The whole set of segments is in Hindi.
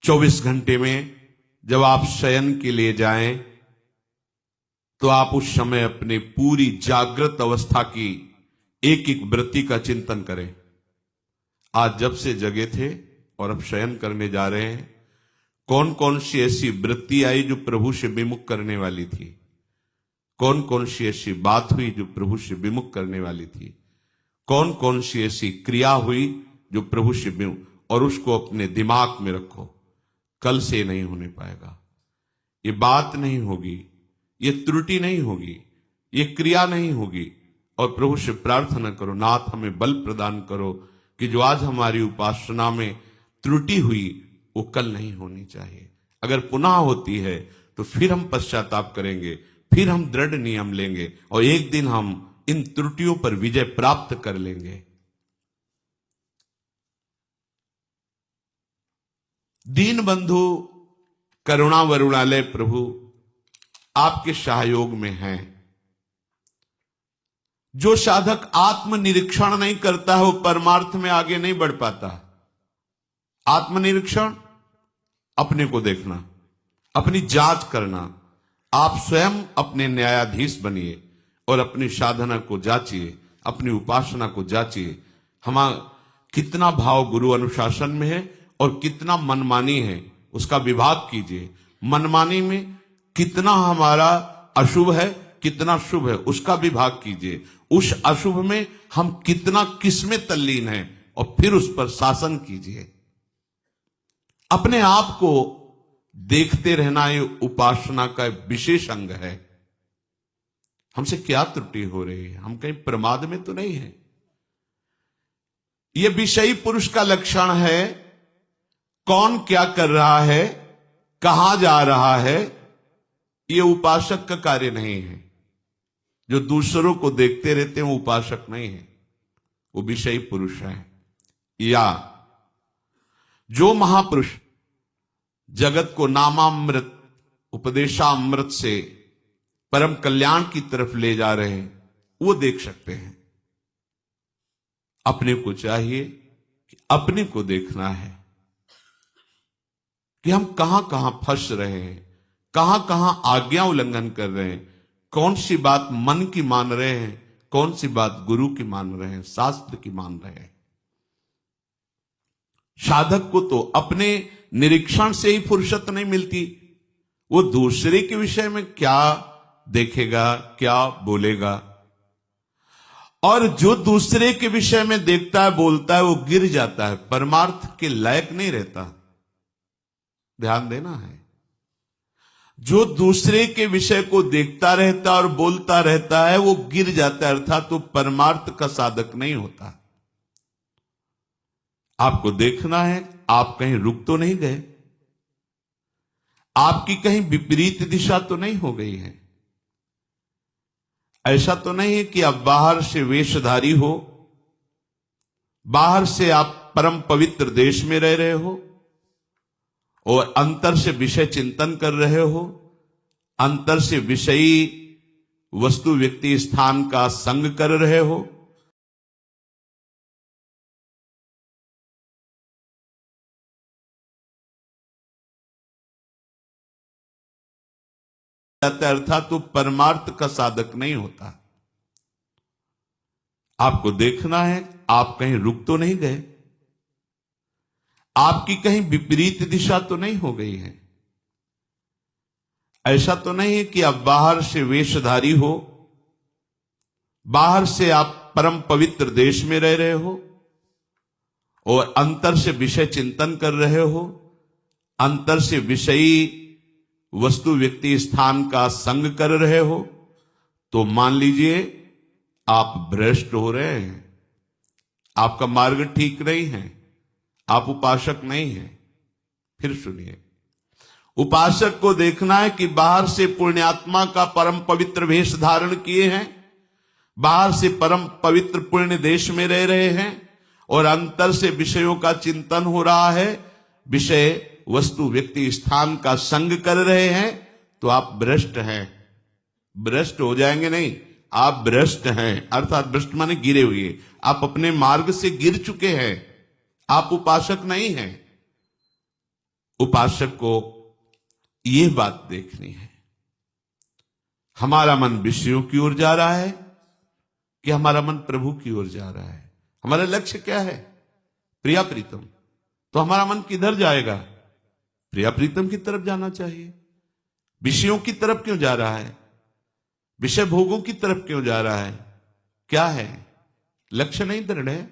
24 घंटे में जब आप शयन के लिए जाएं तो आप उस समय अपनी पूरी जागृत अवस्था की एक एक वृत्ति का चिंतन करें। आज जब से जगे थे और अब शयन करने जा रहे हैं, कौन कौन सी ऐसी वृत्ति आई जो प्रभु से विमुख करने वाली थी, कौन कौन सी ऐसी बात हुई जो प्रभु से विमुख करने वाली थी, कौन कौन सी ऐसी क्रिया हुई जो प्रभु से विमुख, और उसको अपने दिमाग में रखो। कल से नहीं होने पाएगा, ये बात नहीं होगी, ये त्रुटि नहीं होगी, ये क्रिया नहीं होगी। और प्रभु से प्रार्थना करो, नाथ हमें बल प्रदान करो कि जो आज हमारी उपासना में त्रुटि हुई वो कल नहीं होनी चाहिए। अगर पुनः होती है तो फिर हम पश्चाताप करेंगे, फिर हम दृढ़ नियम लेंगे और एक दिन हम इन त्रुटियों पर विजय प्राप्त कर लेंगे। दीन बंधु करुणा वरुणालय प्रभु आपके सहयोग में हैं। जो साधक आत्मनिरीक्षण नहीं करता है वो परमार्थ में आगे नहीं बढ़ पाता। आत्मनिरीक्षण, अपने को देखना, अपनी जांच करना। आप स्वयं अपने न्यायाधीश बनिए और अपनी साधना को जांचिए, अपनी उपासना को जांचिए। कितना भाव गुरु अनुशासन में है और कितना मनमानी है, उसका विभाग कीजिए। मनमानी में कितना हमारा अशुभ है, कितना शुभ है, उसका विभाग कीजिए। उस अशुभ में हम कितना किसमें तल्लीन है और फिर उस पर शासन कीजिए। अपने आप को देखते रहना ये उपासना का विशेष अंग है। हमसे क्या त्रुटि हो रही है, हम कहीं प्रमाद में तो नहीं है। यह विषयी पुरुष का लक्षण है। कौन क्या कर रहा है, कहां जा रहा है, यह उपासक का कार्य नहीं है। जो दूसरों को देखते रहते हैं वो उपासक नहीं है, वो विषयी पुरुष है। या जो महापुरुष जगत को नामामृत उपदेशामृत से परम कल्याण की तरफ ले जा रहे हैं, वो देख सकते हैं। अपने को चाहिए कि अपने को देखना है कि हम कहां कहां फंस रहे हैं, कहां कहां आज्ञा उल्लंघन कर रहे हैं, कौन सी बात मन की मान रहे हैं, कौन सी बात गुरु की मान रहे हैं, शास्त्र की मान रहे हैं। साधक को तो अपने निरीक्षण से ही फुर्सत नहीं मिलती। वो दूसरे के विषय में क्या देखेगा, क्या बोलेगा। और जो दूसरे के विषय में देखता है, बोलता है, वो गिर जाता है, परमार्थ के लायक नहीं रहता। ध्यान देना है। जो दूसरे के विषय को देखता रहता और बोलता रहता है, वो गिर जाता है, अर्थात तो परमार्थ का साधक नहीं होता। आपको देखना है आप कहीं रुक तो नहीं गए, आपकी कहीं विपरीत दिशा तो नहीं हो गई है। ऐसा तो नहीं है कि आप बाहर से वेशधारी हो, बाहर से आप परम पवित्र देश में रह रहे हो और अंतर से विषय चिंतन कर रहे हो, अंतर से विषयी वस्तु व्यक्ति स्थान का संग कर रहे हो। अर्थात तो परमार्थ का साधक नहीं होता। आपको देखना है आप कहीं रुक तो नहीं गए, आपकी कहीं विपरीत दिशा तो नहीं हो गई है। ऐसा तो नहीं है कि आप बाहर से वेशधारी हो, बाहर से आप परम पवित्र देश में रह रहे हो और अंतर से विषय चिंतन कर रहे हो, अंतर से विषयी वस्तु व्यक्ति स्थान का संग कर रहे हो, तो मान लीजिए आप भ्रष्ट हो रहे हैं, आपका मार्ग ठीक नहीं है, आप उपासक नहीं हैं। फिर सुनिए, उपासक को देखना है कि बाहर से पुण्यात्मा का परम पवित्र वेश धारण किए हैं, बाहर से परम पवित्र पुण्य देश में रह रहे हैं और अंतर से विषयों का चिंतन हो रहा है, विषय वस्तु व्यक्ति स्थान का संग कर रहे हैं, तो आप भ्रष्ट हैं। भ्रष्ट हो जाएंगे नहीं, आप भ्रष्ट हैं, अर्थात भ्रष्ट माने गिरे हुए। आप अपने मार्ग से गिर चुके हैं, आप उपासक नहीं हैं। उपासक को यह बात देखनी है, हमारा मन विषयों की ओर जा रहा है कि हमारा मन प्रभु की ओर जा रहा है। हमारा लक्ष्य क्या है? प्रिया प्रीतम। तो हमारा मन किधर जाएगा? प्रिया प्रीतम की तरफ जाना चाहिए। विषयों की तरफ क्यों जा रहा है? विषय भोगों की तरफ क्यों जा रहा है? क्या है? लक्ष्य नहीं दृढ़ है,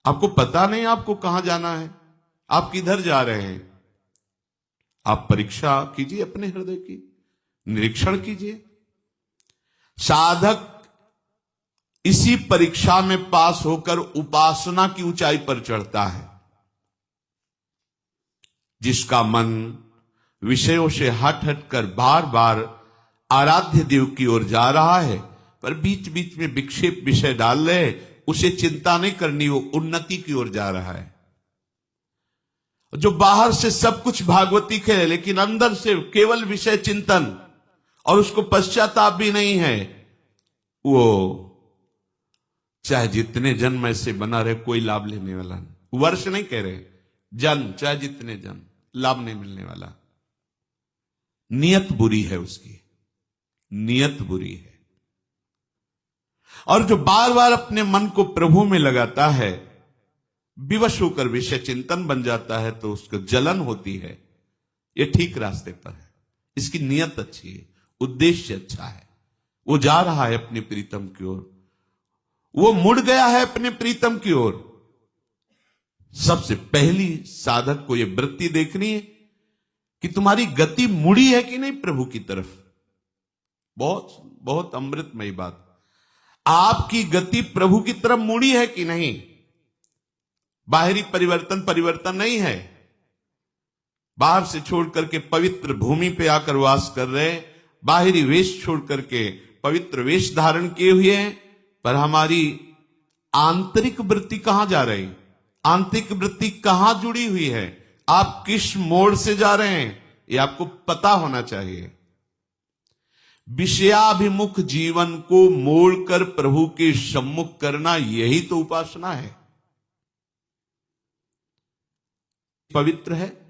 आपको पता नहीं आपको कहां जाना है, आप किधर जा रहे हैं। आप परीक्षा कीजिए अपने हृदय की, निरीक्षण कीजिए। साधक इसी परीक्षा में पास होकर उपासना की ऊंचाई पर चढ़ता है। जिसका मन विषयों से हट हटकर बार बार आराध्य देव की ओर जा रहा है, पर बीच बीच में विक्षेप विषय डाल रहे, उसे चिंता नहीं करनी, वो उन्नति की ओर जा रहा है। जो बाहर से सब कुछ भागवती है, लेकिन अंदर से केवल विषय चिंतन और उसको पश्चाताप भी नहीं है, वो चाहे जितने जन्म ऐसे बना रहे कोई लाभ लेने वाला नहीं। वर्ष नहीं कह रहे, जन्म, चाहे जितने जन्म, लाभ नहीं मिलने वाला। नियत बुरी है उसकी, नियत बुरी है। और जो बार बार अपने मन को प्रभु में लगाता है, विवश होकर विषय चिंतन बन जाता है, तो उसको जलन होती है। यह ठीक रास्ते पर है, इसकी नियत अच्छी है, उद्देश्य अच्छा है, वो जा रहा है अपनी प्रीतम की ओर, वो मुड़ गया है अपने प्रीतम की ओर। सबसे पहली साधक को यह वृत्ति देखनी है कि तुम्हारी गति मुड़ी है कि नहीं प्रभु की तरफ। बहुत बहुत अमृतमयी बात, आपकी गति प्रभु की तरफ मुड़ी है कि नहीं। बाहरी परिवर्तन नहीं है, बाहर से छोड़ करके पवित्र भूमि पे आकर वास कर रहे, बाहरी वेश छोड़ करके पवित्र वेश धारण किए हुए हैं, पर हमारी आंतरिक वृत्ति कहां जा रही, आंतरिक वृत्ति कहां जुड़ी हुई है, आप किस मोड़ से जा रहे हैं, यह आपको पता होना चाहिए। विषयाभिमुख जीवन को मोड़कर प्रभु के सम्मुख करना, यही तो उपासना है। पवित्र है,